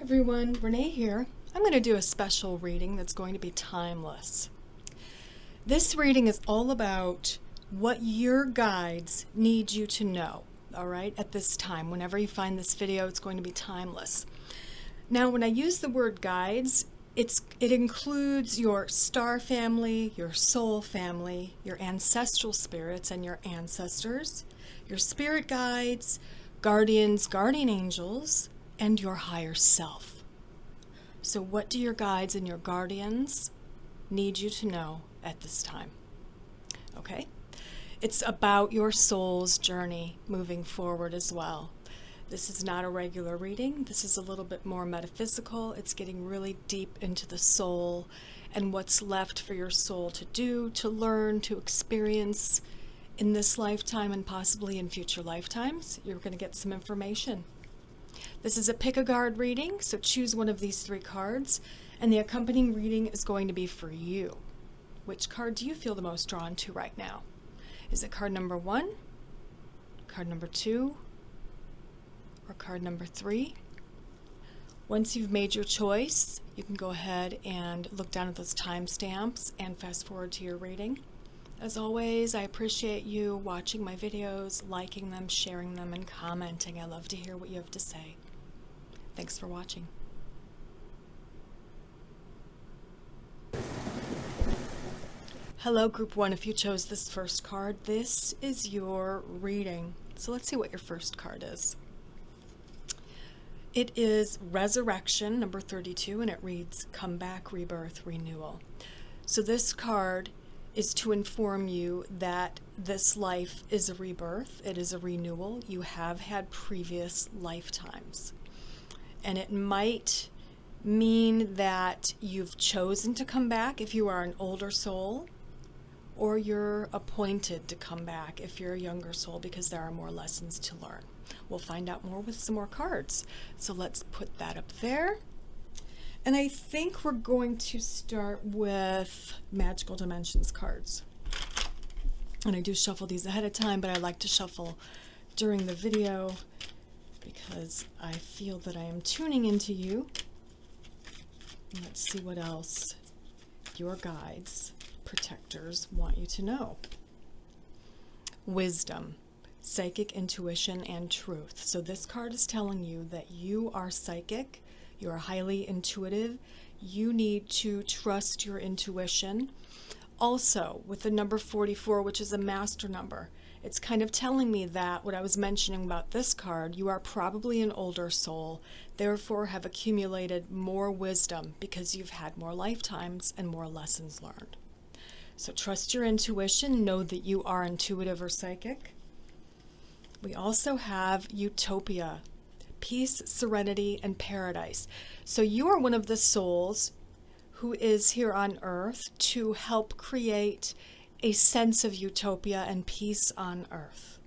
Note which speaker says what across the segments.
Speaker 1: Everyone, Renee here. I'm going to do a special reading that's going to be timeless. This reading is all about what your guides need you to know, all right, at this time. Whenever you find this video, it's going to be timeless. Now, when I use the word guides, it includes your star family, your soul family, your ancestral spirits and your ancestors, your spirit guides, guardians, guardian angels, and your higher self. So what do your guides and your guardians need you to know at this time? Okay? It's about your soul's journey moving forward as well. This is not a regular reading. This is a little bit more metaphysical. It's getting really deep into the soul and what's left for your soul to do, to learn, to experience in this lifetime and possibly in future lifetimes. You're going to get some information. This is a pick-a-card reading, so choose one of these 3 cards, and the accompanying reading is going to be for you. Which card do you feel the most drawn to right now? Is it card number 1, card number 2, or card number 3? Once you've made your choice, you can go ahead and look down at those timestamps and fast forward to your reading. As always, I appreciate you watching my videos, liking them, sharing them, and commenting. I love to hear what you have to say. Thanks for watching. Hello, Group 1. If you chose this first card, this is your reading. So let's see what your first card is. It is Resurrection, number 32, and it reads Comeback, Rebirth, Renewal. So this card is to inform you that this life is a rebirth, it is a renewal. You have had previous lifetimes. And it might mean that you've chosen to come back if you are an older soul, or you're appointed to come back if you're a younger soul, because there are more lessons to learn. We'll find out more with some more cards. So let's put that up there. And I think we're going to start with Magical Dimensions cards. And I do shuffle these ahead of time, but I like to shuffle during the video because I feel that I am tuning into you. Let's see what else your guides, protectors, want you to know. Wisdom, psychic intuition, and truth. So this card is telling you that you are psychic. You are highly intuitive. You need to trust your intuition. Also, with the number 44, which is a master number, it's kind of telling me that what I was mentioning about this card, you are probably an older soul, therefore have accumulated more wisdom because you've had more lifetimes and more lessons learned. So trust your intuition. Know that you are intuitive or psychic. We also have Utopia. Peace, serenity, and paradise. So you are one of the souls who is here on earth to help create a sense of utopia and peace on earth.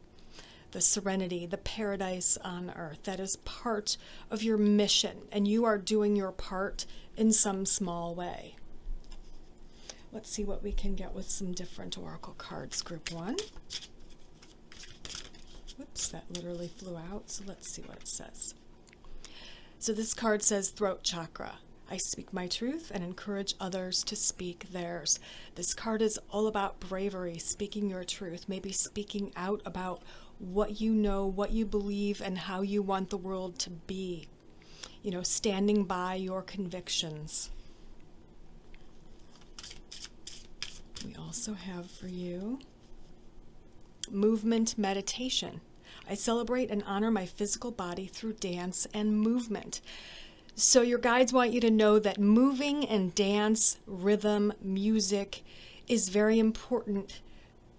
Speaker 1: The serenity, the paradise on earth, that is part of your mission, and you are doing your part in some small way. Let's see what we can get with some different oracle cards, Group 1. Whoops, that literally flew out, so let's see what it says. So this card says Throat Chakra. I speak my truth and encourage others to speak theirs. This card is all about bravery, speaking your truth, maybe speaking out about what you know, what you believe, and how you want the world to be. You know, standing by your convictions. We also have for you movement meditation. I celebrate and honor my physical body through dance and movement. So your guides want you to know that moving and dance, rhythm, music is very important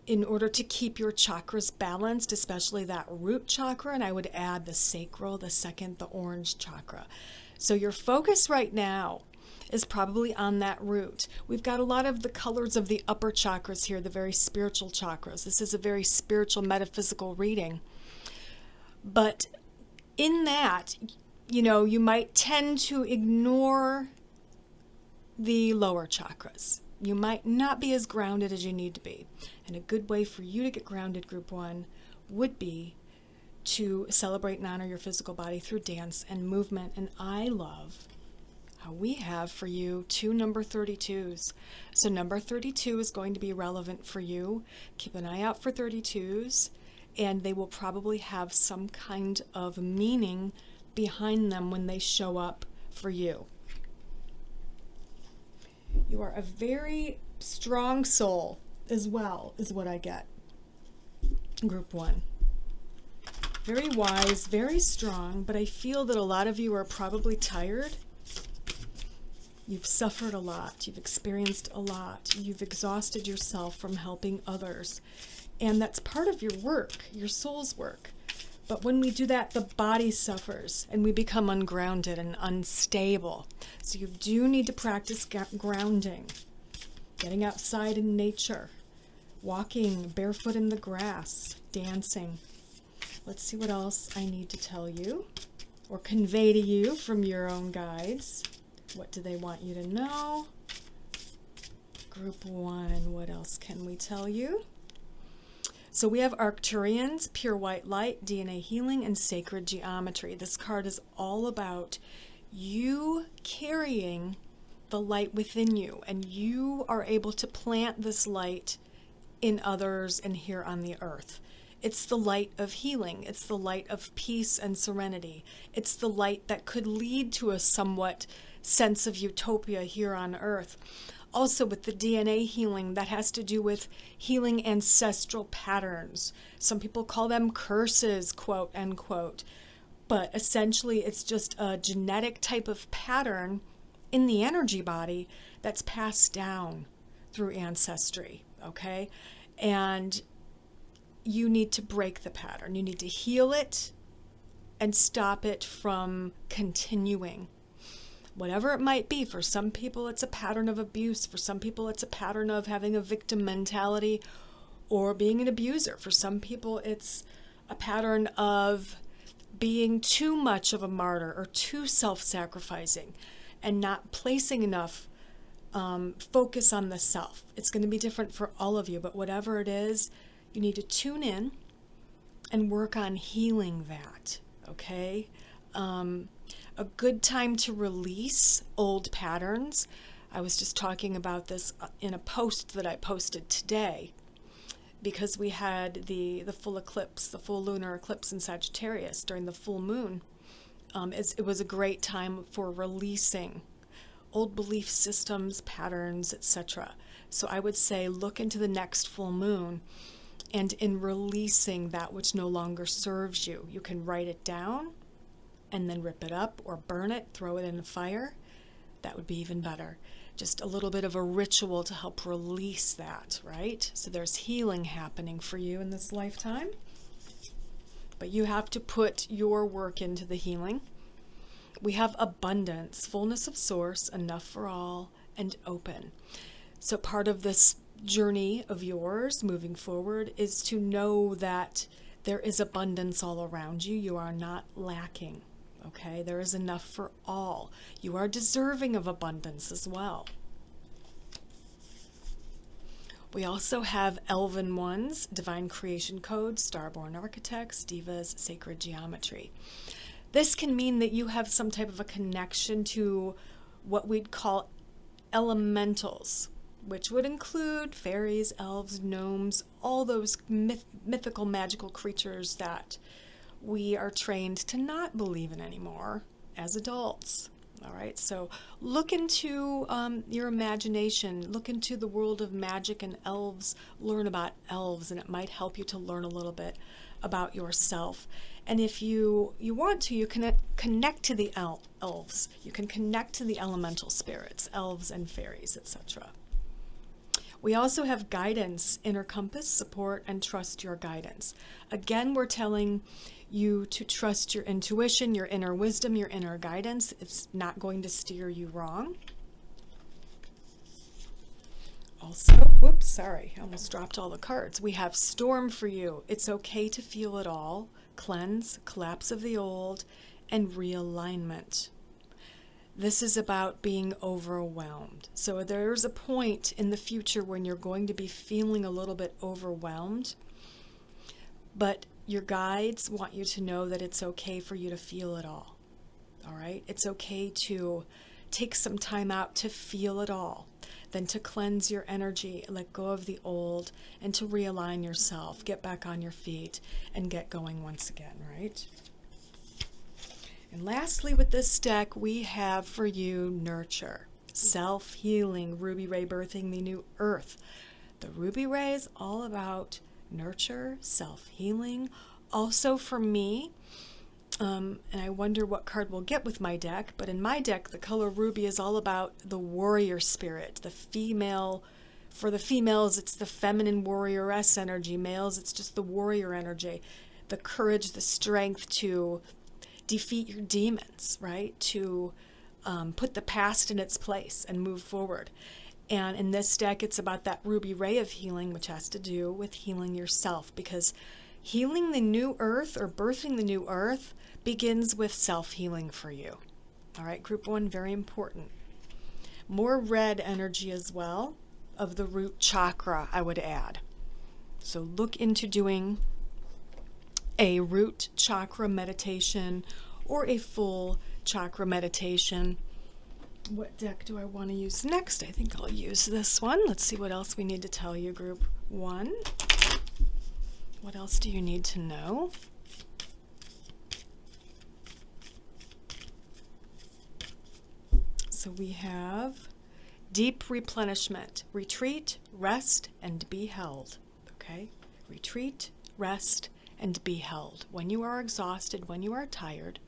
Speaker 1: in order to keep your chakras balanced, especially that root chakra, and I would add the sacral, the second, the orange chakra. So your focus right now is probably on that root. We've got a lot of the colors of the upper chakras here, the very spiritual chakras. This is a very spiritual, metaphysical reading. But in that, you know, you might tend to ignore the lower chakras. You might not be as grounded as you need to be. And a good way for you to get grounded, Group 1, would be to celebrate and honor your physical body through dance and movement. And I love how we have for you 2 number 32s. So number 32 is going to be relevant for you. Keep an eye out for 32s, and they will probably have some kind of meaning behind them when they show up for you. You are a very strong soul as well, is what I get. Group 1. Very wise, very strong, but I feel that a lot of you are probably tired. You've suffered a lot. You've experienced a lot. You've exhausted yourself from helping others. And that's part of your work, your soul's work. But when we do that, the body suffers and we become ungrounded and unstable. So you do need to practice grounding, getting outside in nature, walking barefoot in the grass, dancing. Let's see what else I need to tell you or convey to you from your own guides. What do they want you to know? Group 1, what else can we tell you? So we have Arcturians, Pure White Light, DNA Healing, and Sacred Geometry. This card is all about you carrying the light within you, and you are able to plant this light in others and here on the earth. It's the light of healing. It's the light of peace and serenity. It's the light that could lead to a somewhat sense of utopia here on earth. Also with the DNA healing, that has to do with healing ancestral patterns. Some people call them curses, quote unquote. But essentially it's just a genetic type of pattern in the energy body that's passed down through ancestry, okay? And you need to break the pattern. You need to heal it and stop it from continuing. Whatever it might be. For some people it's a pattern of abuse. For some people it's a pattern of having a victim mentality or being an abuser. For some people it's a pattern of being too much of a martyr or too self-sacrificing and not placing enough focus on the self. It's going to be different for all of you, but whatever it is, you need to tune in and work on healing that, okay? A good time to release old patterns. I was just talking about this in a post that I posted today because we had the full eclipse, the full lunar eclipse in Sagittarius during the full moon. It was a great time for releasing old belief systems, patterns, etc. So I would say look into the next full moon, and in releasing that which no longer serves you, you can write it down and then rip it up or burn it, throw it in the fire. That would be even better. Just a little bit of a ritual to help release that, right? So there's healing happening for you in this lifetime, but you have to put your work into the healing. We have abundance, fullness of source, enough for all, and open. So part of this journey of yours moving forward is to know that there is abundance all around you. You are not lacking, okay? There is enough for all. You are deserving of abundance as well. We also have Elven Ones, Divine Creation Code, Starborn Architects, Divas, Sacred Geometry. This can mean that you have some type of a connection to what we'd call elementals, which would include fairies, elves, gnomes, all those mythical, magical creatures that we are trained to not believe in anymore as adults. All right, so look into your imagination, look into the world of magic and elves, learn about elves, and it might help you to learn a little bit about yourself. And if you want to, you can connect to the elves. You can connect to the elemental spirits, elves and fairies, etc. We also have guidance, inner compass, support, and trust your guidance. Again, we're telling you to trust your intuition, your inner wisdom, your inner guidance. It's not going to steer you wrong. Also, whoops, sorry, I almost dropped all the cards. We have storm for you. It's okay to feel it all. Cleanse, collapse of the old, and realignment. This is about being overwhelmed. So there's a point in the future when you're going to be feeling a little bit overwhelmed, but Your guides want you to know that it's okay for you to feel it all. All right? It's okay to take some time out to feel it all, then to cleanse your energy, let go of the old, and to realign yourself, get back on your feet, and get going once again, right? And lastly, with this deck, we have for you nurture, self-healing, Ruby Ray birthing the new earth. The Ruby Ray is all about nurture, self-healing. Also for me, and I wonder what card we'll get with my deck, but in my deck, the color ruby is all about the warrior spirit, the female. For the females, it's the feminine warrioress energy. Males, it's just the warrior energy, the courage, the strength to defeat your demons, right? To put the past in its place and move forward. And in this deck, it's about that ruby ray of healing, which has to do with healing yourself, because healing the new earth or birthing the new earth begins with self-healing for you. All right, group 1, very important. More red energy as well of the root chakra, I would add. So look into doing a root chakra meditation or a full chakra meditation. What deck do I want to use next? I think I'll use this one. Let's see what else we need to tell you, group 1. What else do you need to know? So we have deep replenishment, retreat, rest, and be held. Okay? Retreat, rest, and be held. When you are exhausted, when you are tired,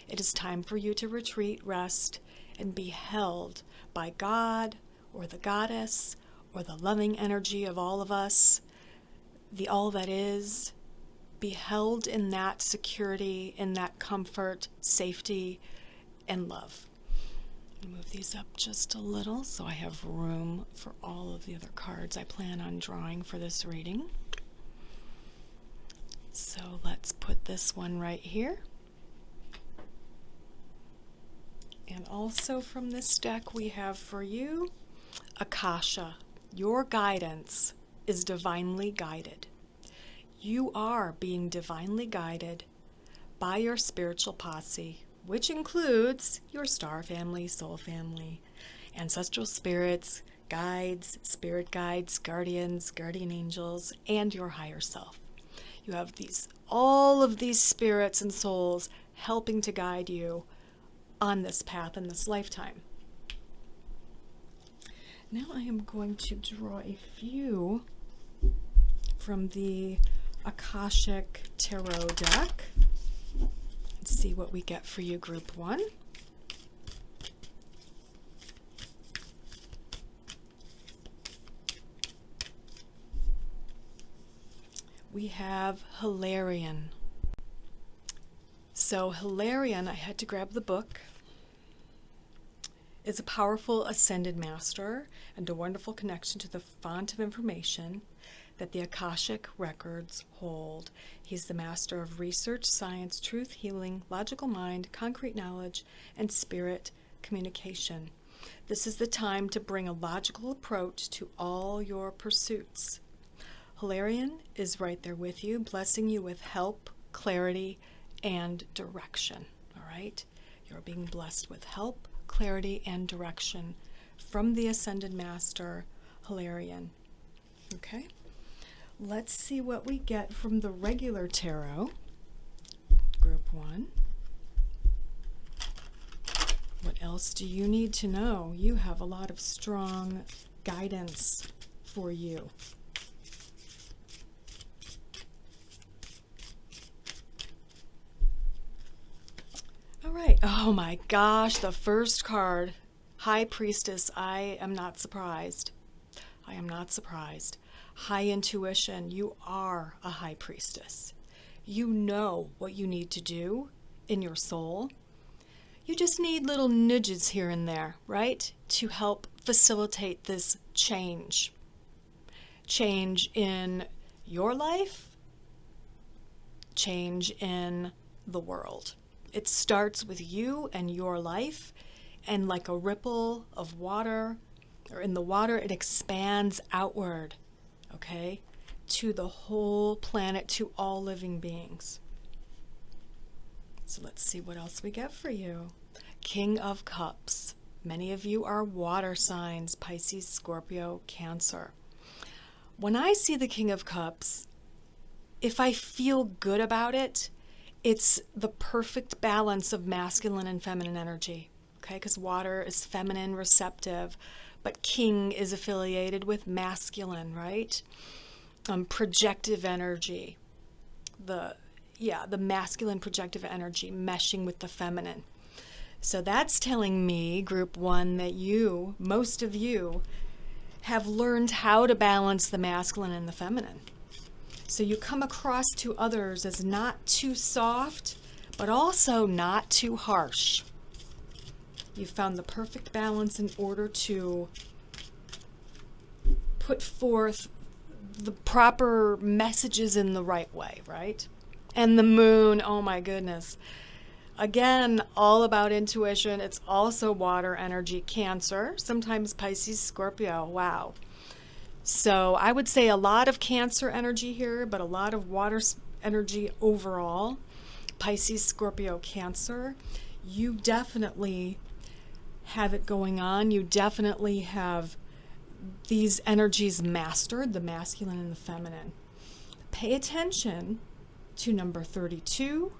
Speaker 1: it is time for you to retreat, rest, and be held by God or the goddess or the loving energy of all of us, the all that is. Be held in that security, in that comfort, safety, and love. Move these up just a little so I have room for all of the other cards I plan on drawing for this reading. So let's put this one right here. And also from this deck we have for you Akasha. Your guidance is divinely guided. You are being divinely guided by your spiritual posse, which includes your star family, soul family, ancestral spirits, guides, spirit guides, guardians, guardian angels, and your higher self. You have all of these spirits and souls helping to guide you on this path in this lifetime. Now I am going to draw a few from the Akashic Tarot deck. Let's see what we get for you, group 1. We have Hilarion. So Hilarion, I had to grab the book, is a powerful ascended master and a wonderful connection to the font of information that the Akashic records hold. He's the master of research, science, truth, healing, logical mind, concrete knowledge, and spirit communication. This is the time to bring a logical approach to all your pursuits. Hilarion is right there with you, blessing you with help, clarity, and direction. All right? You're being blessed with help, clarity, and direction from the Ascended Master, Hilarion. Okay? Let's see what we get from the regular tarot, group 1. What else do you need to know? You have a lot of strong guidance for you. All right. Oh my gosh, the first card, High Priestess. I am not surprised. I am not surprised. High intuition. You are a high priestess. You know what you need to do in your soul. You just need little nudges here and there, right? To help facilitate this change. Change in your life, change in the world. It starts with you and your life, and like a ripple of water, or in the water, it expands outward, okay, to the whole planet, to all living beings. So let's see what else we get for you. King of Cups. Many of you are water signs, Pisces, Scorpio, Cancer. When I see the King of Cups, if I feel good about it, it's the perfect balance of masculine and feminine energy, okay? Because water is feminine, receptive, but King is affiliated with masculine, right? Projective energy, the masculine projective energy meshing with the feminine. So that's telling me, group one, that most of you, have learned how to balance the masculine and the feminine. So you come across to others as not too soft, but also not too harsh. You found the perfect balance in order to put forth the proper messages in the right way, right? And the moon, oh my goodness. Again, all about intuition. It's also water energy, Cancer, sometimes Pisces, Scorpio. Wow. So I would say a lot of Cancer energy here, but a lot of water energy overall. Pisces, Scorpio, Cancer. You definitely have it going on. You definitely have these energies mastered, the masculine and the feminine. Pay attention to number 32.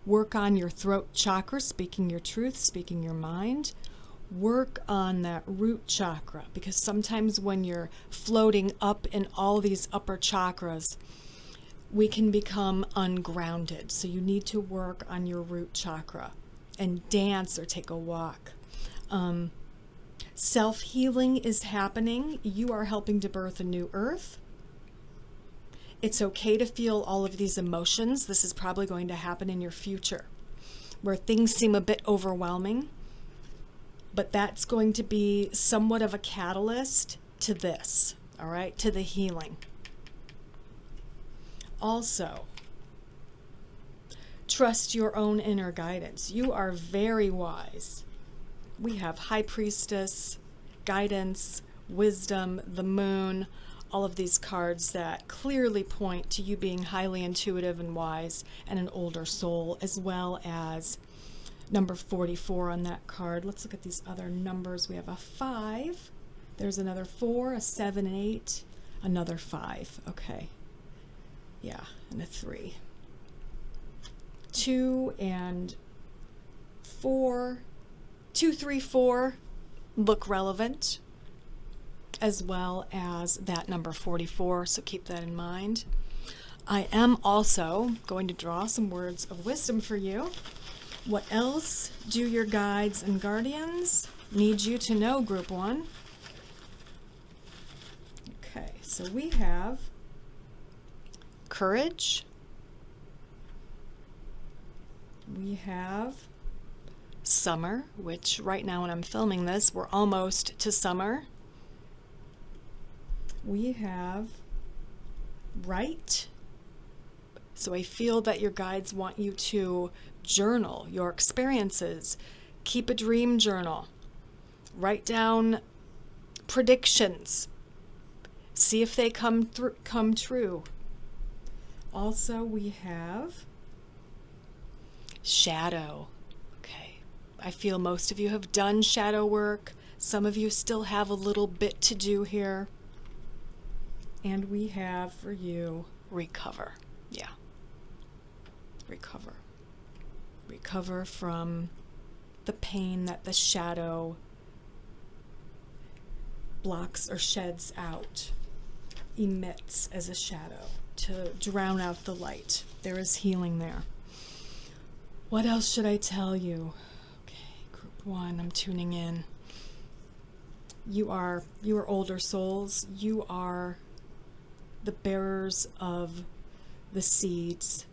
Speaker 1: Work on your throat chakra, speaking your truth, speaking your mind. Work on that root chakra, because sometimes when you're floating up in all these upper chakras, we can become ungrounded. So you need to work on your root chakra and dance or take a walk. Self-healing is happening. You are helping to birth a new earth. It's okay to feel all of these emotions. This is probably going to happen in your future, where things seem a bit overwhelming, but that's going to be somewhat of a catalyst to this, all right, to the healing. Also, trust your own inner guidance. You are very wise. We have High Priestess, guidance, wisdom, the moon, all of these cards that clearly point to you being highly intuitive and wise and an older soul, as well as number 44 on that card. Let's look at these other numbers. We have a 5. There's another 4, a 7, and 8, another 5. Okay. Yeah, and a 3. 2 and 4. 2, 3, 4 look relevant, as well as that number 44, so keep that in mind. I am also going to draw some words of wisdom for you. What else do your guides and guardians need you to know, group one? Okay, so we have courage. We have summer, which right now when I'm filming this, we're almost to summer. We have write. So I feel that your guides want you to journal your experiences. Keep a dream journal. Write down predictions. See if they come true. Also, we have shadow. Okay. I feel most of you have done shadow work. Some of you still have a little bit to do here. And we have for you recover. Yeah. Recover. Recover from the pain that the shadow blocks or sheds out, emits as a shadow to drown out the light. There is healing there. What else should I tell you? Okay, group one, I'm tuning in. You are older souls. You are the bearers of the seeds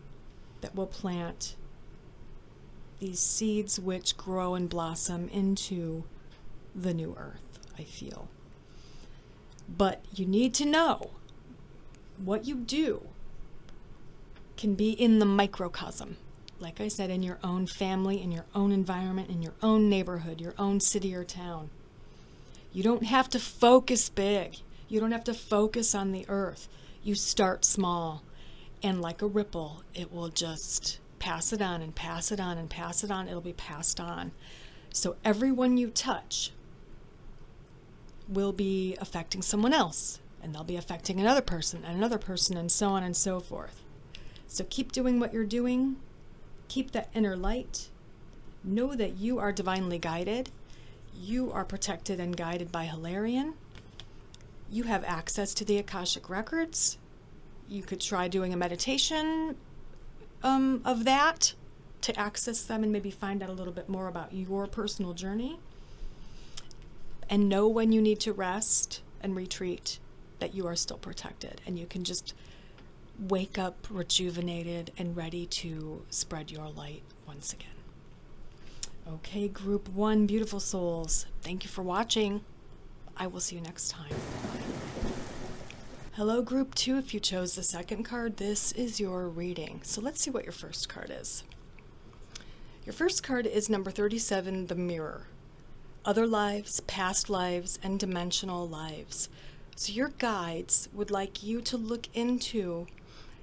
Speaker 1: that will plant, these seeds which grow and blossom into the new earth, I feel. But you need to know what you do can be in the microcosm. Like I said, in your own family, in your own environment, in your own neighborhood, your own city or town. You don't have to focus big. You don't have to focus on the earth. You start small, and like a ripple, it will just pass it on and pass it on and pass it on. It'll be passed on. So everyone you touch will be affecting someone else, and they'll be affecting another person and another person, and so on and so forth. So keep doing what you're doing. Keep that inner light. Know that you are divinely guided. You are protected and guided by Hilarion. You have access to the Akashic Records. You could try doing a meditation of that to access them and maybe find out a little bit more about your personal journey. And know when you need to rest and retreat, that you are still protected, and you can just wake up rejuvenated and ready to spread your light once again. Okay, Group 1, beautiful souls, thank you for watching. I will see you next time. Bye. Hello, Group 2. If you chose the second card, this is your reading. So let's see what your first card is. Your first card is number 37, the Mirror. Other lives, past lives, and dimensional lives. So your guides would like you to look into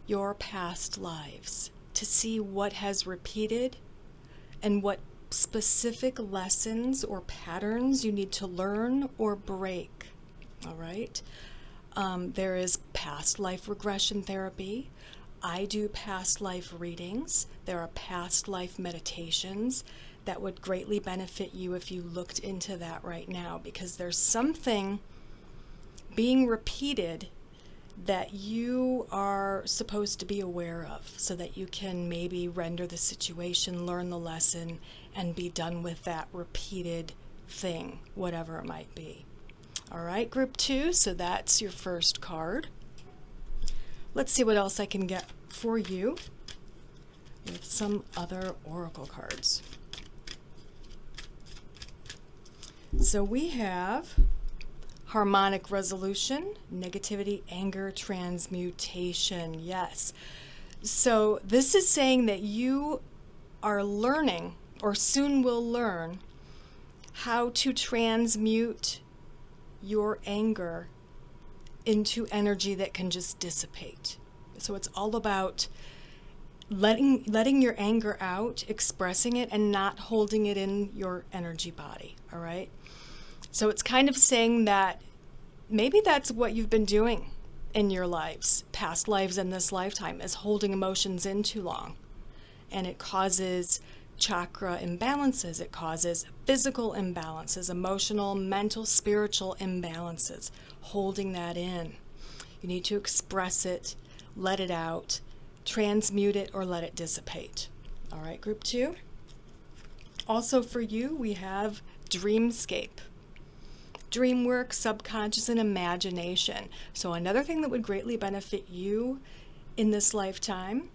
Speaker 1: your past lives to see what has repeated and what specific lessons or patterns you need to learn or break. All right? There is past life regression therapy. I do past life readings. There are past life meditations that would greatly benefit you if you looked into that right now, because there's something being repeated that you are supposed to be aware of, so that you can maybe render the situation, learn the lesson, and be done with that repeated thing, whatever it might be. All right, Group 2, so that's your first card. Let's see what else I can get for you with some other oracle cards. So we have harmonic resolution, negativity, anger, transmutation. Yes. So this is saying that you are learning, or soon will learn, how to transmute your anger into energy that can just dissipate. So it's all about letting your anger out, expressing it, and not holding it in your energy body. All right? So it's kind of saying that maybe that's what you've been doing in your lives, past lives and this lifetime, is holding emotions in too long. And it causes chakra imbalances. It causes physical imbalances, emotional, mental, spiritual imbalances, holding that in. You need to express it, let it out, transmute it, or let it dissipate. All right, Group 2. Also for you, we have dreamscape. Dream work, subconscious, and imagination. So another thing that would greatly benefit you in this lifetime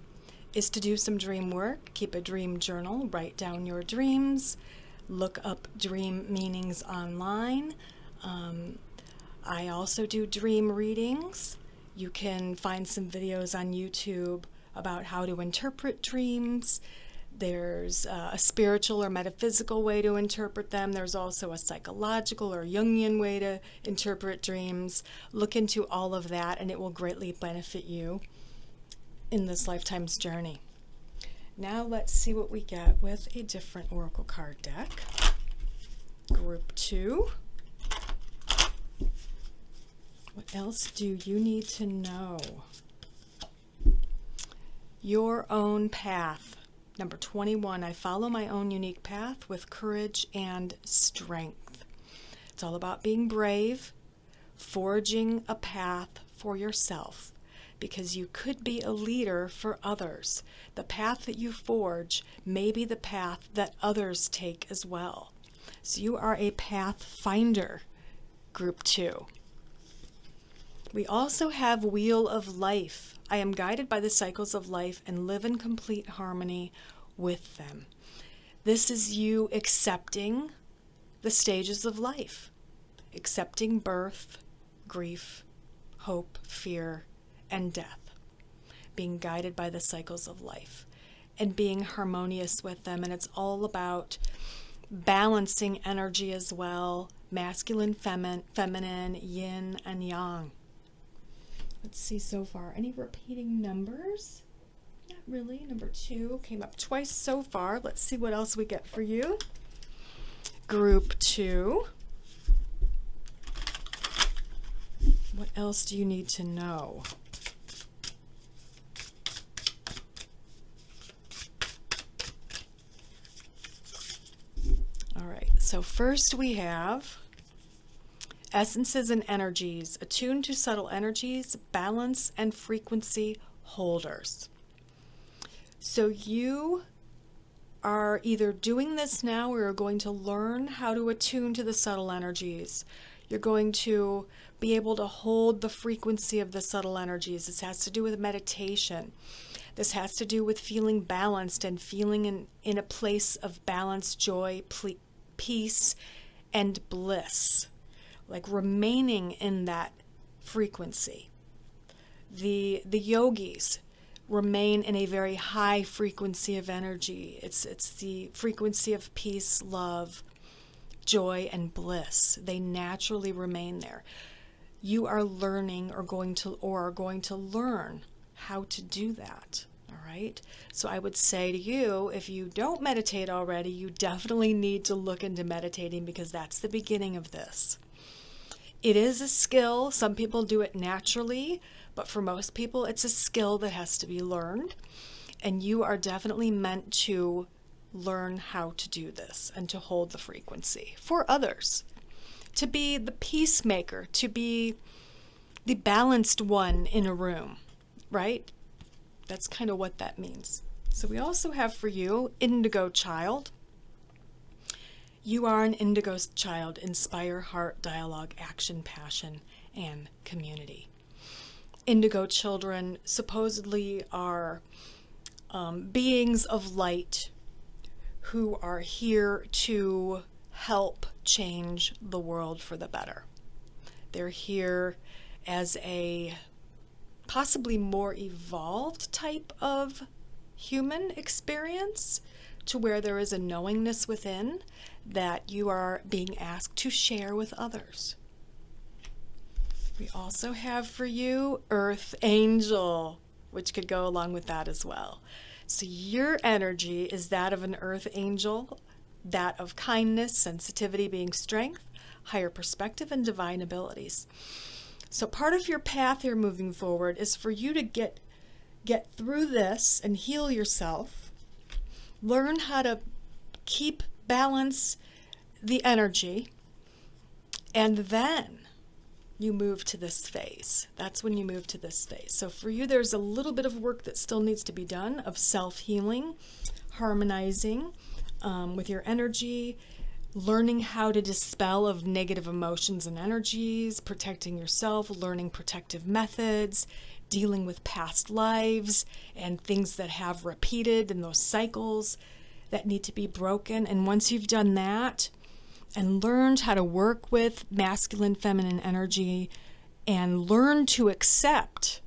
Speaker 1: is to do some dream work. Keep a dream journal, write down your dreams, look up dream meanings online. I also do dream readings. You can find some videos on YouTube about how to interpret dreams. There's a spiritual or metaphysical way to interpret them. There's also a psychological or Jungian way to interpret dreams. Look into all of that, and it will greatly benefit you in this lifetime's journey. Now let's see what we get with a different oracle card deck. Group 2. What else do you need to know? Your own path. Number 21, I follow my own unique path with courage and strength. It's all about being brave, forging a path for yourself, because you could be a leader for others. The path that you forge may be the path that others take as well. So you are a path finder, Group 2. We also have Wheel of Life. I am guided by the cycles of life and live in complete harmony with them. This is you accepting the stages of life, accepting birth, grief, hope, fear, and death, being guided by the cycles of life and being harmonious with them. And it's all about balancing energy as well, masculine, feminine, yin and yang. Let's see so far. Any repeating numbers? Not really. Number 2 came up twice so far. Let's see what else we get for you. Group 2. What else do you need to know? All right, so first we have essences and energies, attuned to subtle energies, balance and frequency holders. So you are either doing this now or you're going to learn how to attune to the subtle energies. You're going to be able to hold the frequency of the subtle energies. This has to do with meditation. This has to do with feeling balanced and feeling in a place of balance, joy, peace, and bliss. Like remaining in that frequency. The yogis remain in a very high frequency of energy. It's the frequency of peace, love, joy, and bliss. They naturally remain there. You are learning are going to learn how to do that. All right. So I would say to you, if you don't meditate already, you definitely need to look into meditating, because that's the beginning of this. It is a skill. Some people do it naturally, but for most people, it's a skill that has to be learned. And you are definitely meant to learn how to do this and to hold the frequency for others, to be the peacemaker, to be the balanced one in a room, right? That's kind of what that means. So we also have for you, Indigo Child. You are an indigo child. Inspire, heart, dialogue, action, passion, and community. Indigo children supposedly are beings of light who are here to help change the world for the better. They're here as a possibly more evolved type of human experience, to where there is a knowingness within that you are being asked to share with others. We also have for you Earth Angel, which could go along with that as well. So your energy is that of an Earth Angel, that of kindness, sensitivity being strength, higher perspective, and divine abilities. So part of your path here moving forward is for you to get through this and heal yourself, learn how to balance the energy, and then you move to this phase. That's when you move to this phase. So for you, there's a little bit of work that still needs to be done of self-healing, harmonizing with your energy, learning how to dispel of negative emotions and energies, protecting yourself, learning protective methods, dealing with past lives and things that have repeated in those cycles that need to be broken. And once you've done that and learned how to work with masculine, feminine energy and learn to accept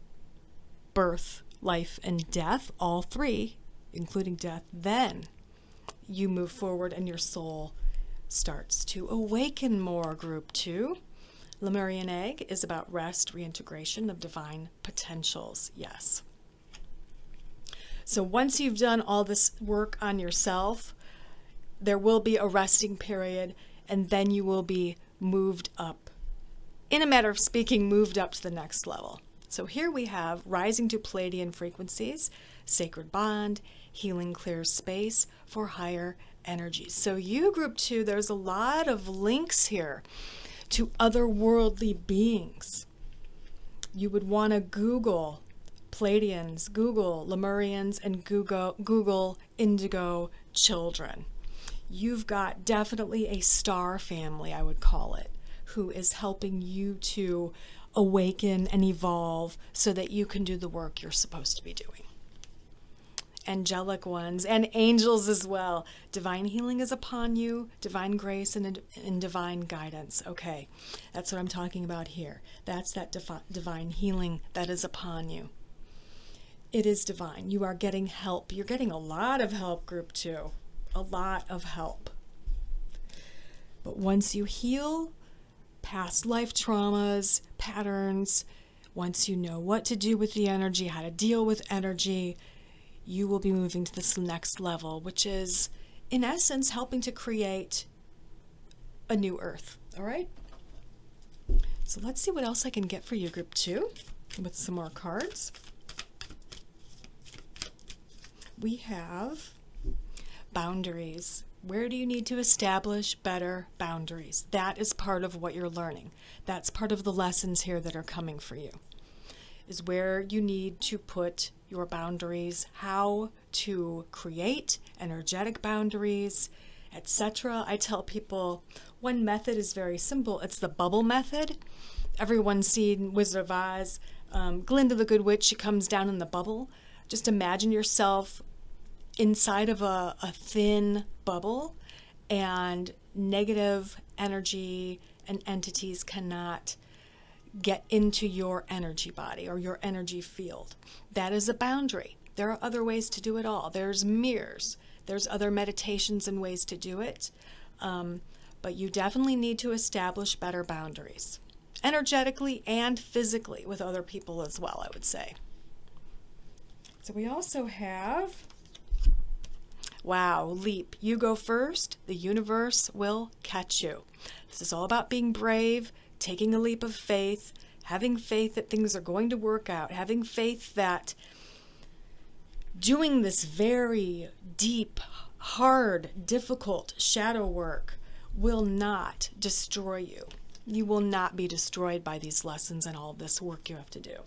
Speaker 1: birth, life, and death, all three, including death, then you move forward and your soul starts to awaken more. Group 2, Lemurian Egg, is about rest, reintegration of divine potentials. Yes. So once you've done all this work on yourself, there will be a resting period, and then you will be moved up. In a matter of speaking, moved up to the next level. So here we have rising to Pleiadian frequencies, sacred bond, healing clears space for higher energies. So you, Group 2, there's a lot of links here to otherworldly beings. You would want to Google Pleiadians, Google Lemurians, and Google Indigo children. You've got definitely a star family, I would call it, who is helping you to awaken and evolve so that you can do the work you're supposed to be doing. Angelic ones and angels as well. Divine healing is upon you, divine grace and divine guidance. Okay, that's what I'm talking about here. That's that divine healing that is upon you. It is divine. You are getting help. You're getting a lot of help, Group 2. A lot of help. But once you heal past life traumas, patterns, Once you know what to do with the energy, how to deal with energy, you will be moving to this next level, which is, in essence, helping to create a new earth. All right? So let's see what else I can get for you, Group 2, with some more cards. We have boundaries. Where do you need to establish better boundaries? That is part of what you're learning. That's part of the lessons here that are coming for you, is where you need to put your boundaries, how to create energetic boundaries, etc. I tell people one method is very simple. It's the bubble method. Everyone's seen Wizard of Oz. Glinda the Good Witch, she comes down in the bubble. Just imagine yourself inside of a thin bubble, and negative energy and entities cannot get into your energy body or your energy field. That is a boundary. There are other ways to do it all. There's mirrors. There's other meditations and ways to do it. But you definitely need to establish better boundaries, energetically and physically, with other people as well, I would say. So we also have, wow, leap. You go first. The universe will catch you. This is all about being brave, taking a leap of faith, having faith that things are going to work out, having faith that doing this very deep, hard, difficult shadow work will not destroy you. You will not be destroyed by these lessons and all this work you have to do.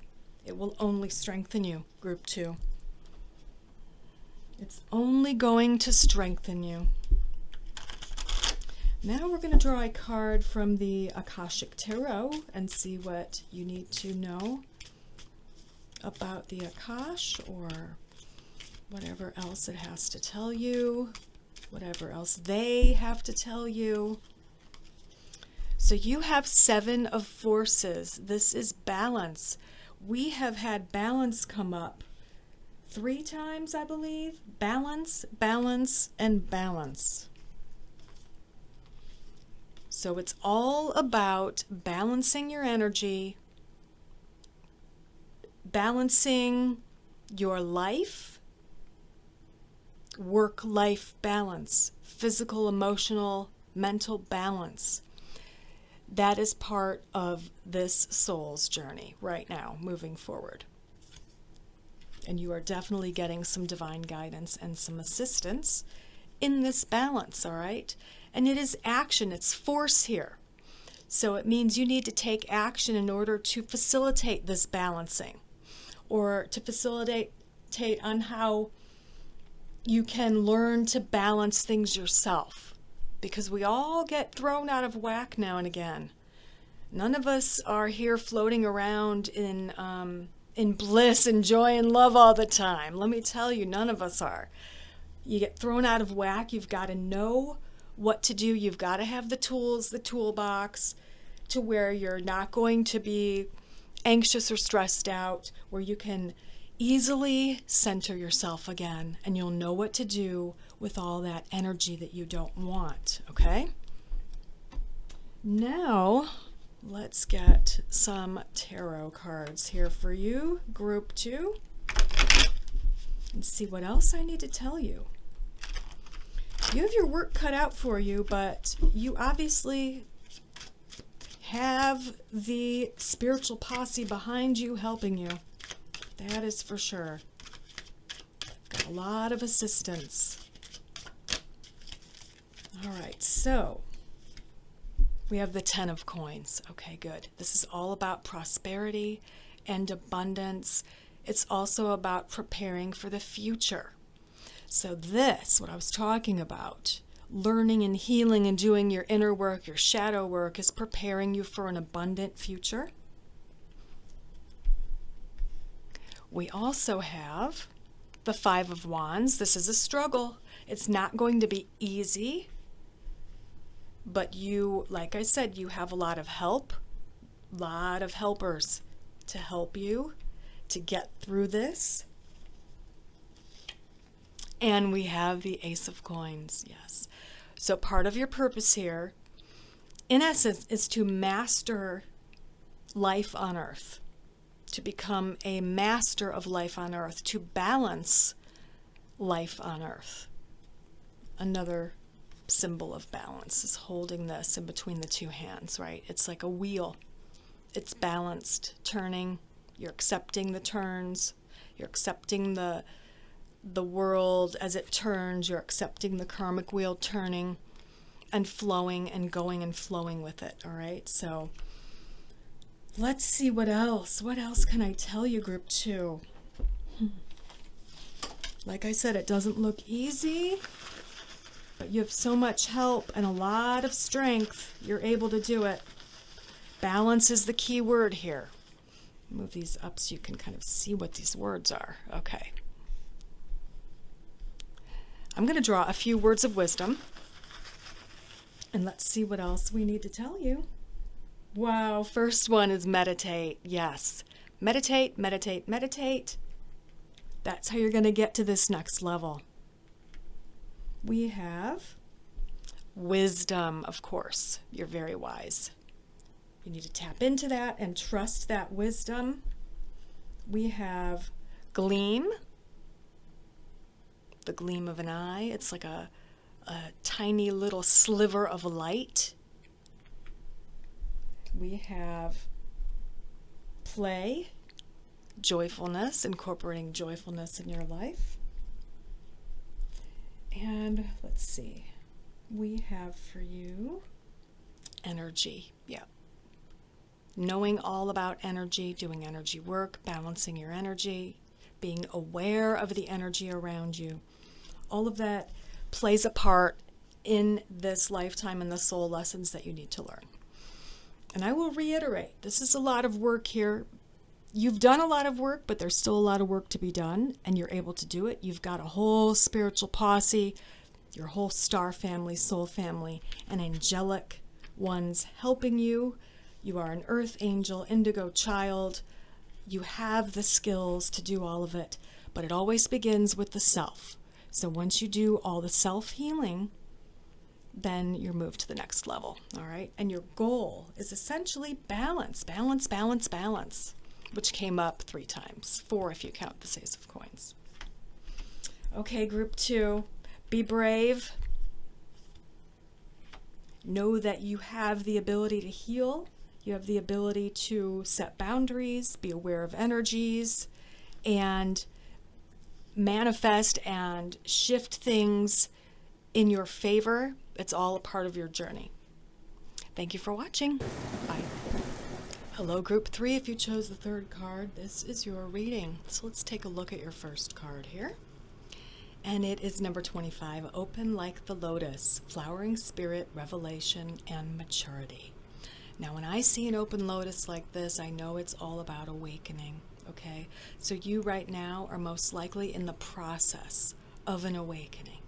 Speaker 1: It will only strengthen you, Group 2. It's only going to strengthen you. Now we're going to draw a card from the Akashic Tarot and see what you need to know about the Akash, or whatever else it has to tell you, whatever else they have to tell you. So you have 7 of forces. This is balance. We have had balance come up 3 times, I believe. Balance, balance, and balance. So it's all about balancing your energy, balancing your life, work-life balance, physical, emotional, mental balance. That is part of this soul's journey right now, moving forward. And you are definitely getting some divine guidance and some assistance in this balance, all right? And it is action, it's force here. So it means you need to take action in order to facilitate this balancing, or to facilitate on how you can learn to balance things yourself. Because we all get thrown out of whack now and again. None of us are here floating around in bliss and joy and love all the time. Let me tell you, none of us are. You get thrown out of whack. You've got to know what to do. You've got to have the tools, the toolbox, to where you're not going to be anxious or stressed out, where you can easily center yourself again, and you'll know what to do with all that energy that you don't want, okay? Now, let's get some tarot cards here for you, Group 2, and see what else I need to tell you. You have your work cut out for you, but you obviously have the spiritual posse behind you helping you. That is for sure. Got a lot of assistance. All right, so we have the 10 of coins. Okay, good. This is all about prosperity and abundance. It's also about preparing for the future. So this, what I was talking about, learning and healing and doing your inner work, your shadow work, is preparing you for an abundant future. We also have the 5 of Wands. This is a struggle. It's not going to be easy, but you, like I said, you have a lot of help, a lot of helpers to help you to get through this. And we have the Ace of Coins, yes. So part of your purpose here, in essence, is to master life on Earth. to become a master of life on earth, to balance life on earth. Another symbol of balance is holding this in between the two hands, right? It's like a wheel. It's balanced, turning. You're accepting the turns. You're accepting the world as it turns. You're accepting the karmic wheel turning and flowing and going and flowing with it, all right? So let's see what else. What else can I tell you, Group 2? Like I said, it doesn't look easy. But you have so much help and a lot of strength. You're able to do it. Balance is the key word here. Move these up so you can kind of see what these words are. Okay. I'm going to draw a few words of wisdom. And let's see what else we need to tell you. Wow, first one is meditate. Yes. Meditate, meditate, meditate. That's how you're going to get to this next level. We have wisdom, of course. You're very wise. You need to tap into that and trust that wisdom. We have gleam, the gleam of an eye. It's like a tiny little sliver of light. We have play, joyfulness, incorporating joyfulness in your life. And let's see, we have for you energy. Yeah. Knowing all about energy, doing energy work, balancing your energy, being aware of the energy around you. All of that plays a part in this lifetime and the soul lessons that you need to learn. And I will reiterate, this is a lot of work here. You've done a lot of work, but there's still a lot of work to be done, and you're able to do it. You've got a whole spiritual posse, your whole star family, soul family, and angelic ones helping you. You are an earth angel, indigo child. You have the skills to do all of it, but it always begins with the self. So once you do all the self-healing, then you're moved to the next level, all right? And your goal is essentially balance, balance, balance, balance, which came up 3 times, 4 if you count the Ace of Coins. Okay, Group 2, be brave. Know that you have the ability to heal. You have the ability to set boundaries, be aware of energies, and manifest and shift things in your favor. It's all a part of your journey. Thank you for watching. Bye. Hello, Group 3. If you chose the 3rd card, this is your reading. So let's take a look at your first card here. And it is number 25, Open Like the Lotus, Flowering Spirit, Revelation, and Maturity. Now, when I see an open lotus like this, I know it's all about awakening, okay? So you right now are most likely in the process of an awakening.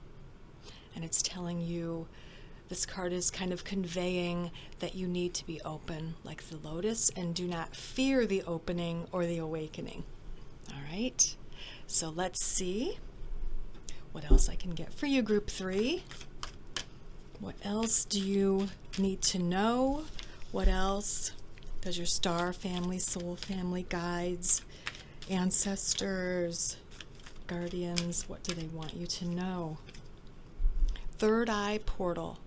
Speaker 1: And it's telling you, this card is kind of conveying that you need to be open like the lotus and do not fear the opening or the awakening. All right, so let's see what else I can get for you, Group 3. What else do you need to know? What else does your star family, soul family, guides, ancestors, guardians, what do they want you to know? Third eye portal.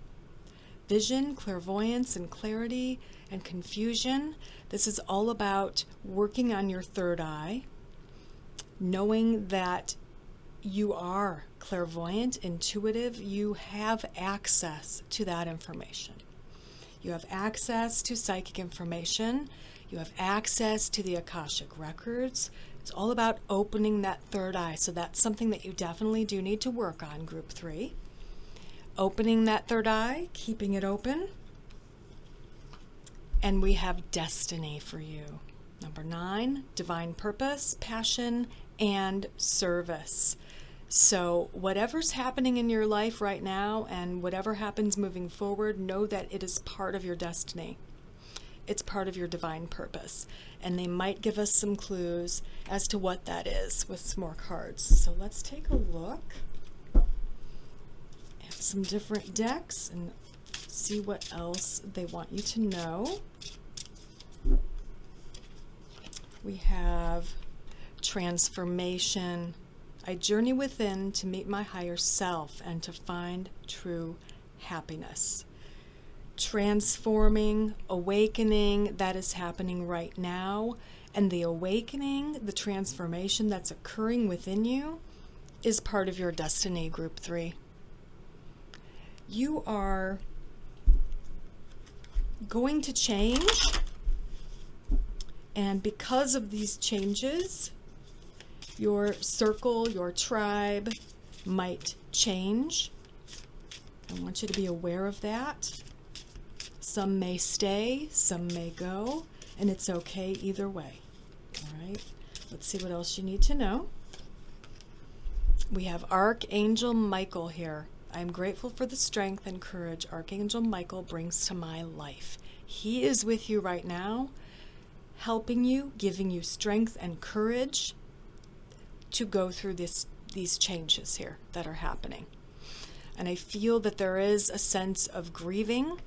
Speaker 1: Vision, clairvoyance, and clarity and confusion. This is all about working on your third eye, knowing that you are clairvoyant, intuitive. You have access to that information. You have access to psychic information. You have access to the Akashic records. It's all about opening that third eye. So that's something that you definitely do need to work on, Group 3. Opening that third eye, keeping it open. And we have destiny for you. Number 9, divine purpose, passion, and service. So whatever's happening in your life right now and whatever happens moving forward, know that it is part of your destiny. It's part of your divine purpose. And they might give us some clues as to what that is with some more cards. So let's take a look at some different decks and see what else they want you to know. We have transformation. I journey within to meet my higher self and to find true happiness. Transforming, awakening, that is happening right now. And the awakening, the transformation that's occurring within you is part of your destiny, Group 3. You are going to change, and because of these changes, your circle, your tribe might change. I want you to be aware of that. Some may stay, some may go, and it's okay either way. All right, let's see what else you need to know. We have Archangel Michael here. I am grateful for the strength and courage Archangel Michael brings to my life. He is with you right now, helping you, giving you strength and courage to go through these changes here that are happening. And I feel that there is a sense of grieving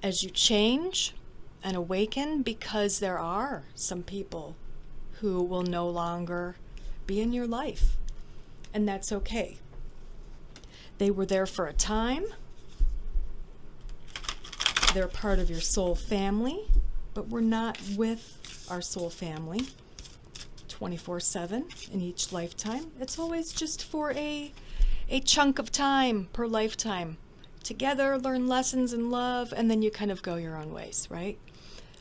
Speaker 1: as you change and awaken, because there are some people who will no longer be in your life, and that's okay. They were there for a time. They're part of your soul family, but we're not with our soul family 24/7 in each lifetime. It's always just for a chunk of time per lifetime. Together, learn lessons in love, and then you kind of go your own ways, right?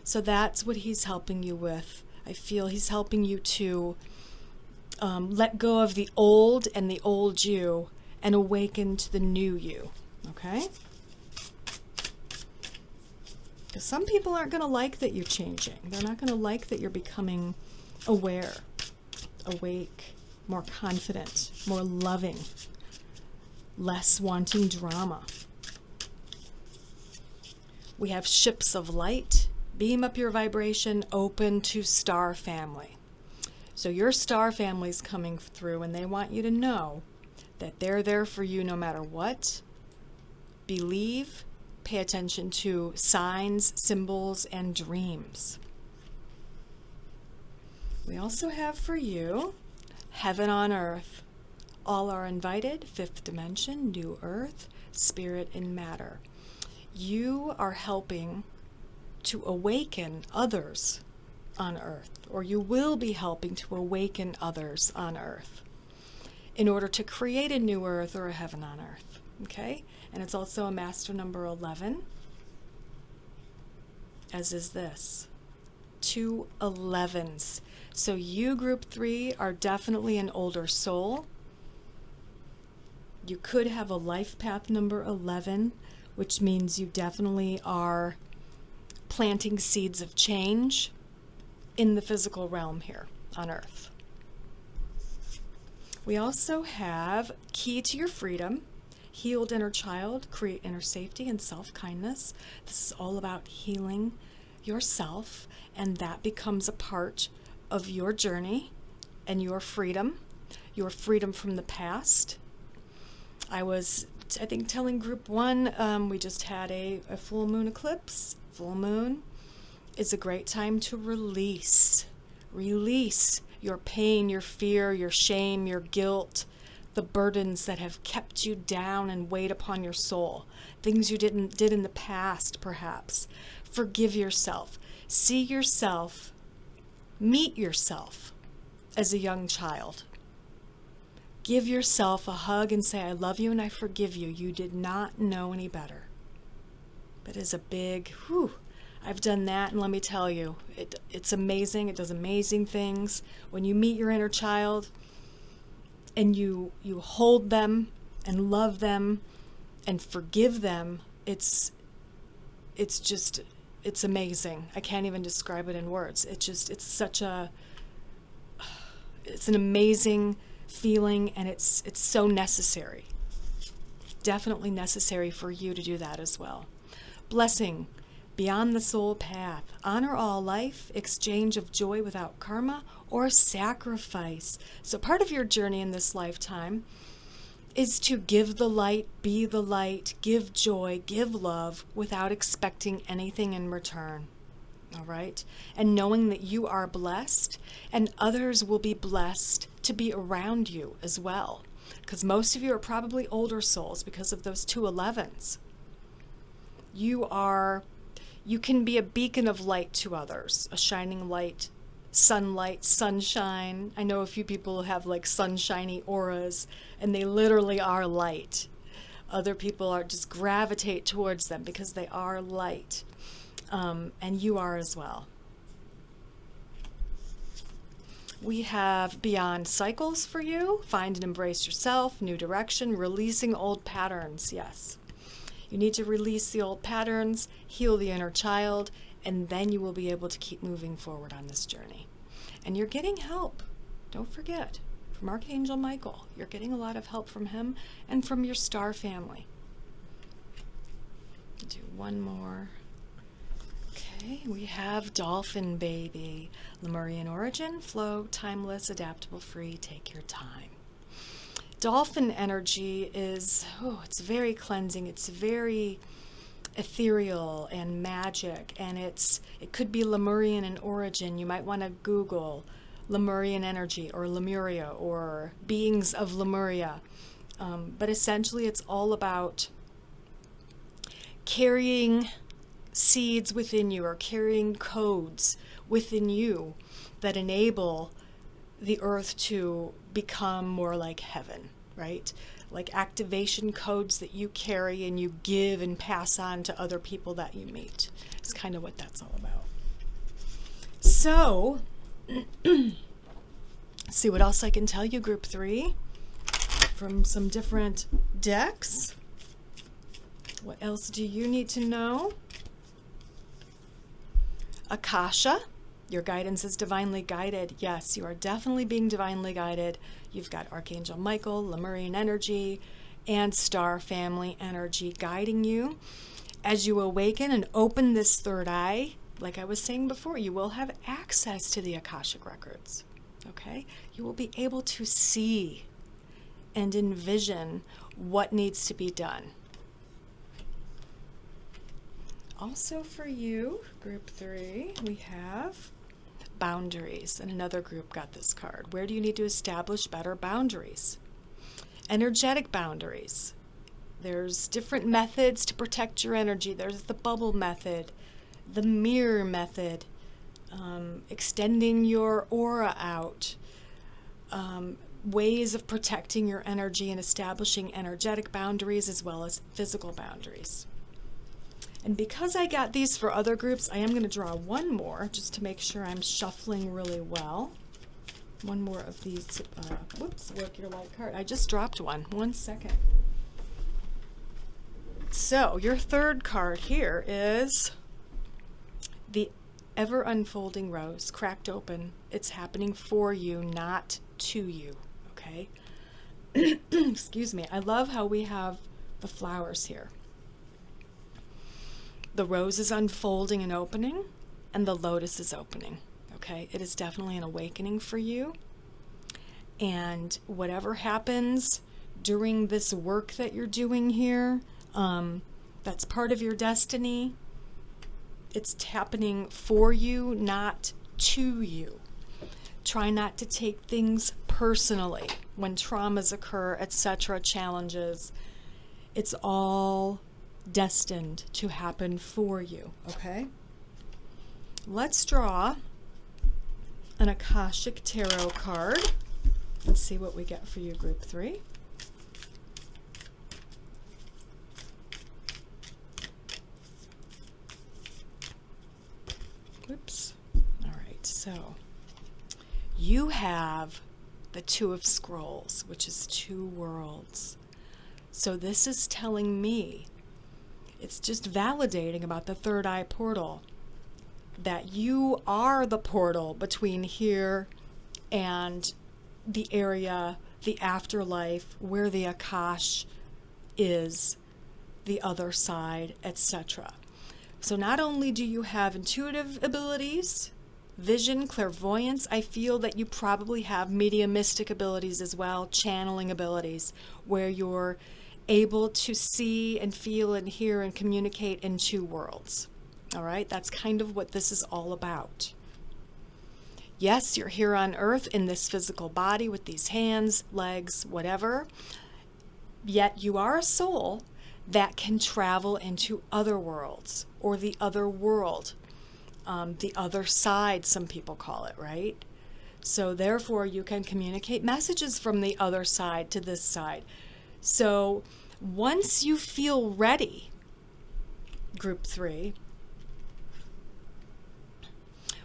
Speaker 1: So that's what he's helping you with. I feel he's helping you to let go of the old and the old you and awaken to the new you, okay? Because some people aren't going to like that you're changing. They're not going to like that you're becoming aware, awake, more confident, more loving, less wanting drama. We have ships of light. Beam up your vibration, open to star family. So your star family is coming through, and they want you to know that they're there for you no matter what. Believe, pay attention to signs, symbols, and dreams. We also have for you heaven on earth. All are invited, fifth dimension, new earth, spirit and matter. You are helping to awaken others on earth, or you will be helping to awaken others on earth in order to create a new earth or a heaven on earth, okay? And it's also a master number 11, as is this. 2 11s. So you, Group 3, are definitely an older soul. You could have a life path number 11, which means you definitely are planting seeds of change in the physical realm here on earth. We also have key to your freedom, healed inner child, create inner safety and self-kindness. This is all about healing yourself, and that becomes a part of your journey and your freedom from the past. I think telling Group 1, we just had a full moon eclipse. Full moon is a great time to release your pain, your fear, your shame, your guilt, the burdens that have kept you down and weighed upon your soul, things you did in the past, perhaps. Forgive yourself. See yourself, meet yourself as a young child. Give yourself a hug and say, I love you and I forgive you. You did not know any better. That is a big, whew. I've done that, and let me tell you, it's amazing. It does amazing things. When you meet your inner child and you hold them and love them and forgive them, it's amazing. I can't even describe it in words. It's an amazing feeling, and it's so necessary. Definitely necessary for you to do that as well. Blessing, beyond the soul path. Honor all life, exchange of joy without karma, or sacrifice. So part of your journey in this lifetime is to give the light, be the light, give joy, give love without expecting anything in return. all right? And knowing that you are blessed and others will be blessed to be around you as well. Because most of you are probably older souls because of those 211s. You can be a beacon of light to others, a shining light, sunlight, sunshine. I know a few people have like sunshiny auras, and they literally are light. Other people are just gravitate towards them because they are light. And you are as well. We have beyond cycles for you. Find and embrace yourself, new direction, releasing old patterns. Yes. You need to release the old patterns, heal the inner child, and then you will be able to keep moving forward on this journey. And you're getting help. Don't forget, from Archangel Michael. You're getting a lot of help from him and from your star family. Do one more. Okay, we have Dolphin Baby. Lemurian origin, flow, timeless, adaptable, free, take your time. Dolphin energy is, it's very cleansing. It's very ethereal and magic, and it could be Lemurian in origin. You might want to Google Lemurian energy or Lemuria or beings of Lemuria. But essentially it's all about carrying seeds within you or carrying codes within you that enable the earth to become more like heaven, right? Like activation codes that you carry and you give and pass on to other people that you meet. It's kind of what that's all about. So, let's see what else I can tell you, Group 3, from some different decks. What else do you need to know? Akasha. Your guidance is divinely guided. Yes, you are definitely being divinely guided. You've got Archangel Michael, Lemurian energy, and star family energy guiding you. As you awaken and open this third eye, like I was saying before, you will have access to the Akashic records. Okay? You will be able to see and envision what needs to be done. Also for you, Group 3, we have boundaries, and another group got this card. Where do you need to establish better boundaries? Energetic boundaries. There's different methods to protect your energy. There's the bubble method, the mirror method, extending your aura out, ways of protecting your energy and establishing energetic boundaries as well as physical boundaries. And because I got these for other groups, I am going to draw one more just to make sure I'm shuffling really well. One more of these, work your light card. I just dropped one. 1 second. So your third card here is the ever unfolding rose, cracked open. It's happening for you, not to you, okay? Excuse me. I love how we have the flowers here. The rose is unfolding and opening, and the lotus is opening, okay? It is definitely an awakening for you. And whatever happens during this work that you're doing here, that's part of your destiny. It's happening for you, not to you. Try not to take things personally when traumas occur, etc., challenges. It's all destined to happen for you, okay? Let's draw an Akashic Tarot card. Let's see what we get for you, Group 3. Oops. All right, so you have the Two of Scrolls, which is 2 worlds. So this is telling me, it's just validating about the third eye portal, that you are the portal between here and the area, the afterlife, where the Akash is, the other side, etc. So not only do you have intuitive abilities, vision, clairvoyance, I feel that you probably have mediumistic abilities as well, channeling abilities, where you're able to see and feel and hear and communicate in 2 worlds. All right, that's kind of what this is all about. Yes, you're here on earth in this physical body with these hands, legs, whatever. Yet you are a soul that can travel into other worlds, or the other world, the other side, some people call it, right? So therefore you can communicate messages from the other side to this side. So once you feel ready, group 3,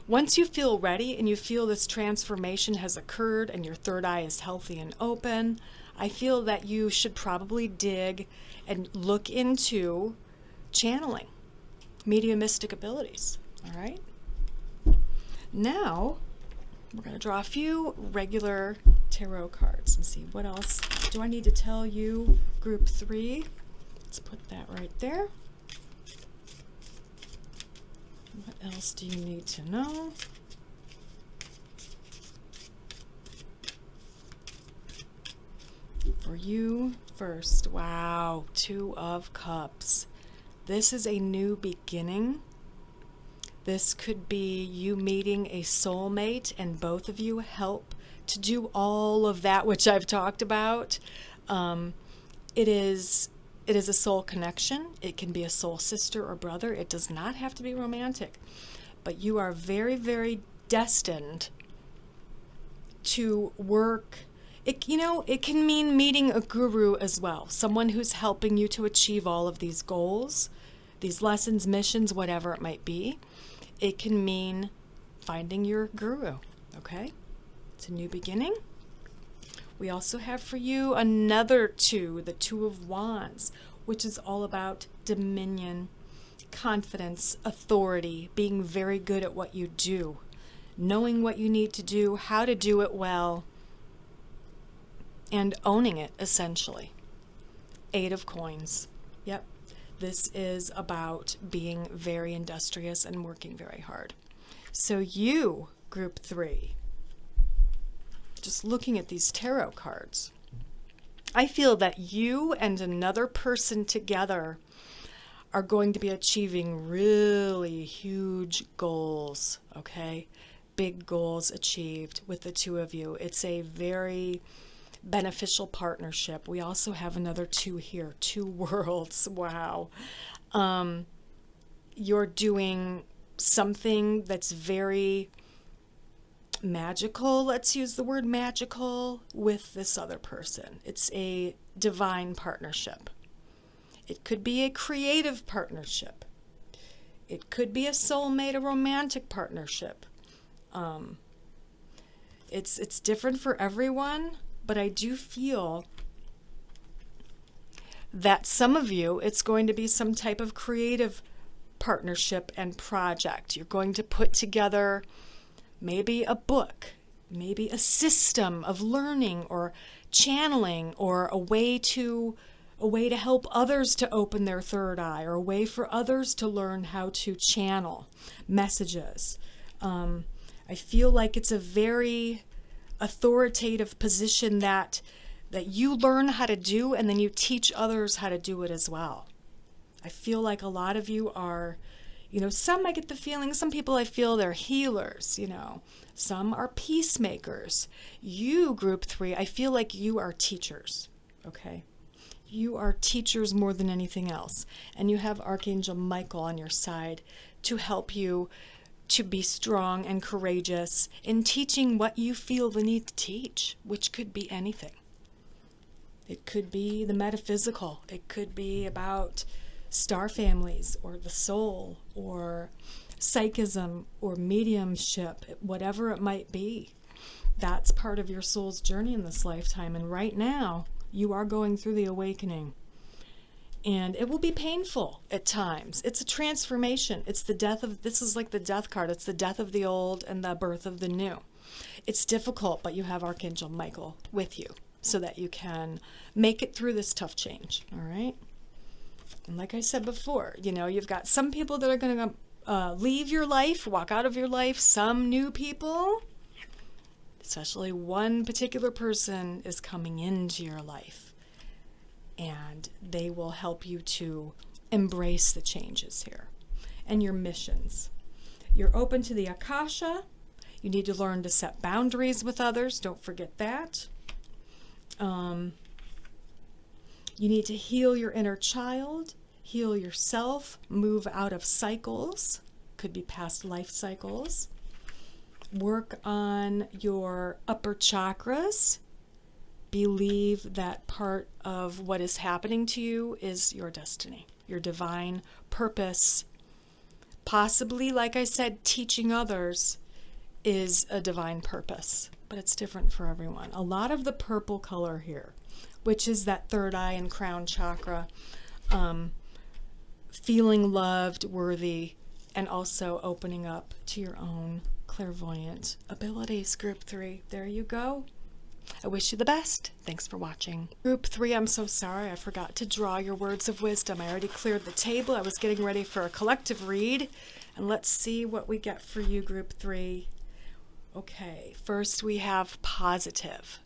Speaker 1: once you feel ready and you feel this transformation has occurred and your third eye is healthy and open, I feel that you should probably dig and look into channeling, mediumistic abilities. All right? Now, we're going to draw a few regular tarot cards and see what else do I need to tell you, group 3. Let's put that right there. What else do you need to know? For you first, wow, 2 of Cups. This is a new beginning. This could be you meeting a soulmate and both of you help to do all of that which I've talked about. It is a soul connection. It can be a soul sister or brother. It does not have to be romantic. But you are very, very destined to work. It can mean meeting a guru as well, someone who's helping you to achieve all of these goals, these lessons, missions, whatever it might be. It can mean finding your guru, okay? It's a new beginning. We also have for you another 2, the 2 of Wands, which is all about dominion, confidence, authority, being very good at what you do, knowing what you need to do, how to do it well, and owning it, essentially. 8 of Coins. Yep. This is about being very industrious and working very hard. So you, group 3, just looking at these tarot cards, I feel that you and another person together are going to be achieving really huge goals, okay? Big goals achieved with the 2 of you. It's a very beneficial partnership. We also have another 2 here, 2 worlds. Wow. You're doing something that's very magical, let's use the word magical, with this other person. It's a divine partnership. It could be a creative partnership. It could be a soulmate, a romantic partnership. It's different for everyone, but I do feel that some of you, it's going to be some type of creative partnership and project. You're going to put together maybe a book, maybe a system of learning or channeling, or a way to help others to open their third eye, or a way for others to learn how to channel messages. I feel like it's a very authoritative position that you learn how to do, and then you teach others how to do it as well. I feel like a lot of you are, some I get the feeling, some people I feel they're healers, some are peacemakers. You, group 3, I feel like you are teachers, okay? You are teachers more than anything else. And you have Archangel Michael on your side to help you to be strong and courageous in teaching what you feel the need to teach, which could be anything. It could be the metaphysical. It could be about star families, or the soul, or psychism, or mediumship, whatever it might be. That's part of your soul's journey in this lifetime. And right now, you are going through the awakening. And it will be painful at times. It's a transformation. It's the death of, this is like the death card. It's the death of the old and the birth of the new. It's difficult, but you have Archangel Michael with you so that you can make it through this tough change, all right? And like I said before, you've got some people that are going to leave your life, walk out of your life, some new people, especially one particular person is coming into your life, and they will help you to embrace the changes here. and your missions. You're open to the Akasha. You need to learn to set boundaries with others. Don't forget that. You need to heal your inner child, heal yourself, move out of cycles, could be past life cycles. Work on your upper chakras. Believe that part of what is happening to you is your destiny, your divine purpose. Possibly, like I said, teaching others is a divine purpose, but it's different for everyone. A lot of the purple color here, which is that third eye and crown chakra, feeling loved, worthy, and also opening up to your own clairvoyant abilities. Group 3, there you go. I wish you the best. Thanks for watching. Group 3, I'm so sorry. I forgot to draw your words of wisdom. I already cleared the table. I was getting ready for a collective read. And let's see what we get for you, Group 3. Okay, first we have positive.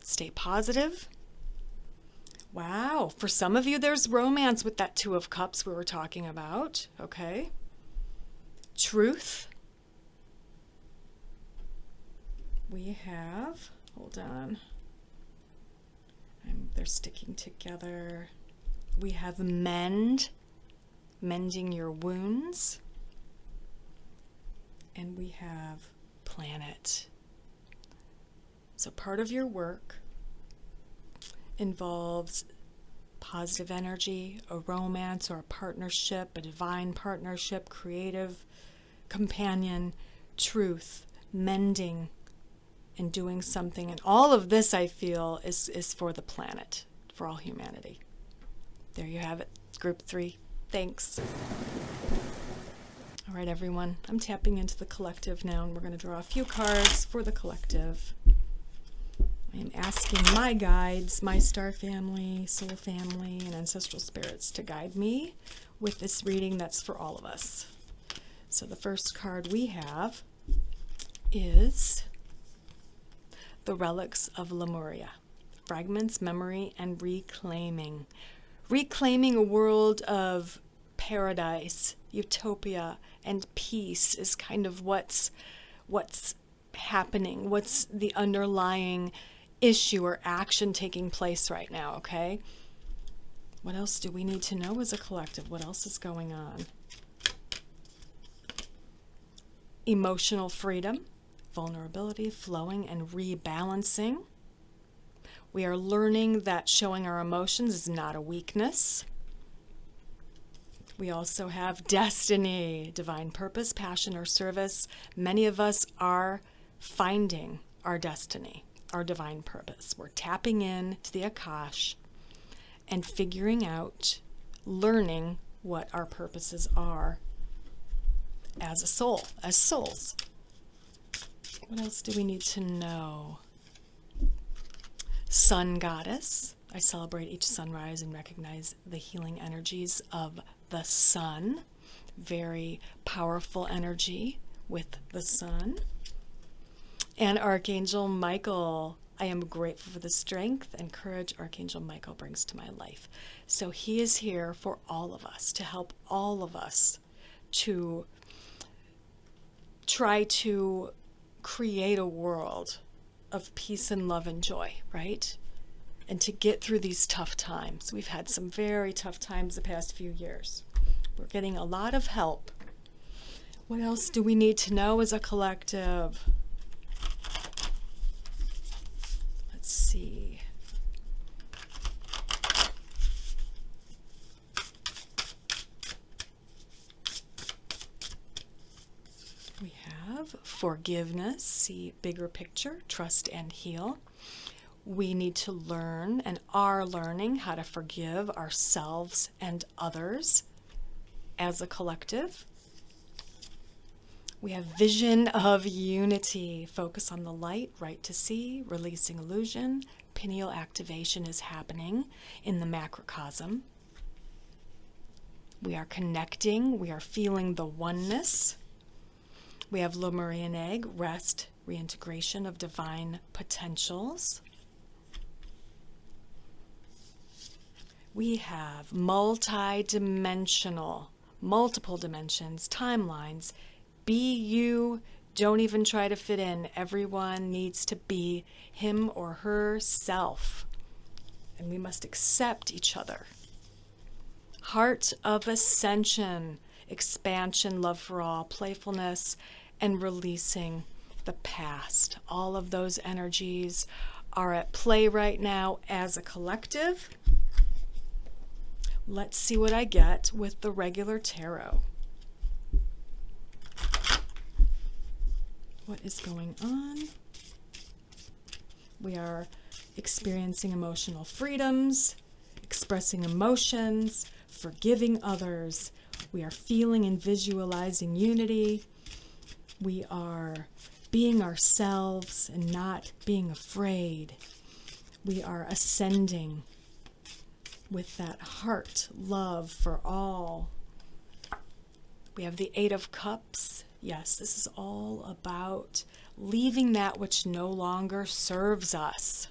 Speaker 1: Stay positive. Wow, for some of you there's romance with that 2 of Cups we were talking about. Okay. Truth. We have, hold on, they're sticking together. We have mend, mending your wounds. And we have planet. So part of your work involves positive energy, a romance or a partnership, a divine partnership, creative companion, truth, mending, and doing something. And all of this, I feel, is for the planet, for all humanity. There you have it, Group 3. Thanks. All right, everyone, I'm tapping into the collective now, and we're going to draw a few cards for the collective. I am asking my guides, my star family, soul family, and ancestral spirits to guide me with this reading that's for all of us. So the first card we have is the Relics of Lemuria. Fragments, memory, and reclaiming. Reclaiming a world of paradise, utopia, and peace is kind of what's happening, what's the underlying issue or action taking place right now, okay? What else do we need to know as a collective? What else is going on? Emotional freedom, vulnerability, flowing, and rebalancing. We are learning that showing our emotions is not a weakness. We also have destiny, divine purpose, passion, or service. Many of us are finding our destiny, our divine purpose. We're tapping in to the Akash and figuring out, learning what our purposes are as a soul, as souls. What else do we need to know? Sun goddess. I celebrate each sunrise and recognize the healing energies of the sun. Very powerful energy with the sun. And Archangel Michael. I am grateful for the strength and courage Archangel Michael brings to my life. So he is here for all of us, to help all of us to try to create a world of peace and love and joy, right? And to get through these tough times. We've had some very tough times the past few years. We're getting a lot of help. What else do we need to know as a collective? Let's see. We have forgiveness, see bigger picture, trust and heal. We need to learn and are learning how to forgive ourselves and others as a collective. We have vision of unity, focus on the light, right to see, releasing illusion. Pineal activation is happening in the macrocosm. We are connecting, we are feeling the oneness. We have Lemurian egg, rest, reintegration of divine potentials. We have multi-dimensional multiple dimensions, timelines. Be you. Don't even try to fit in. Everyone needs to be him or herself. And we must accept each other. Heart of ascension, expansion, love for all, playfulness, and releasing the past. All of those energies are at play right now as a collective. Let's see what I get with the regular tarot. What is going on? We are experiencing emotional freedoms, expressing emotions, forgiving others. We are feeling and visualizing unity. We are being ourselves and not being afraid. We are ascending with that heart, love for all. We have the Eight of Cups. Yes, this is all about leaving that which no longer serves us.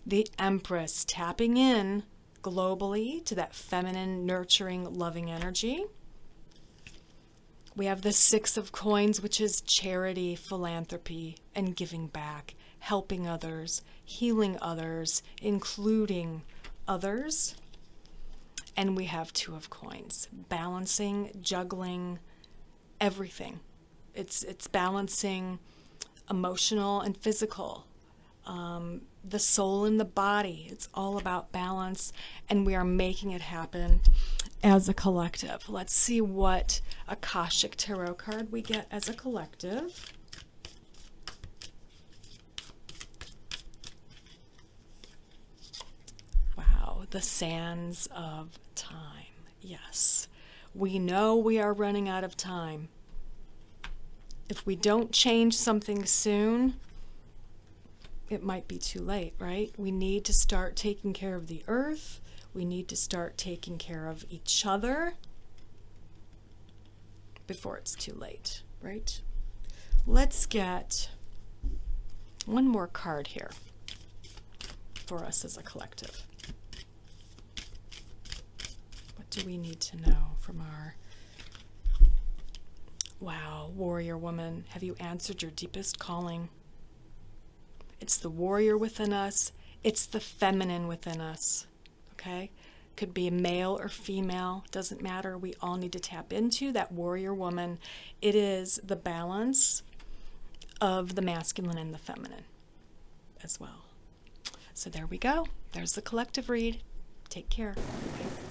Speaker 1: The Empress, tapping in globally to that feminine, nurturing, loving energy. We have the Six of Coins, which is charity, philanthropy, and giving back, helping others, healing others, including others. And we have Two of Coins, balancing, juggling, everything. It's balancing emotional and physical, the soul and the body. It's all about balance, and we are making it happen as a collective. Let's see what Akashic Tarot card we get as a collective. Wow, the Sands of Time. Yes, we know we are running out of time. If we don't change something soon, it might be too late, right? We need to start taking care of the earth. We need to start taking care of each other before it's too late, right? Let's get one more card here for us as a collective. What do we need to know from our... Wow, warrior woman, have you answered your deepest calling? It's the warrior within us. It's the feminine within us, okay? Could be a male or female, doesn't matter. We all need to tap into that warrior woman. It is the balance of the masculine and the feminine as well. So there we go. There's the collective read. Take care. Bye.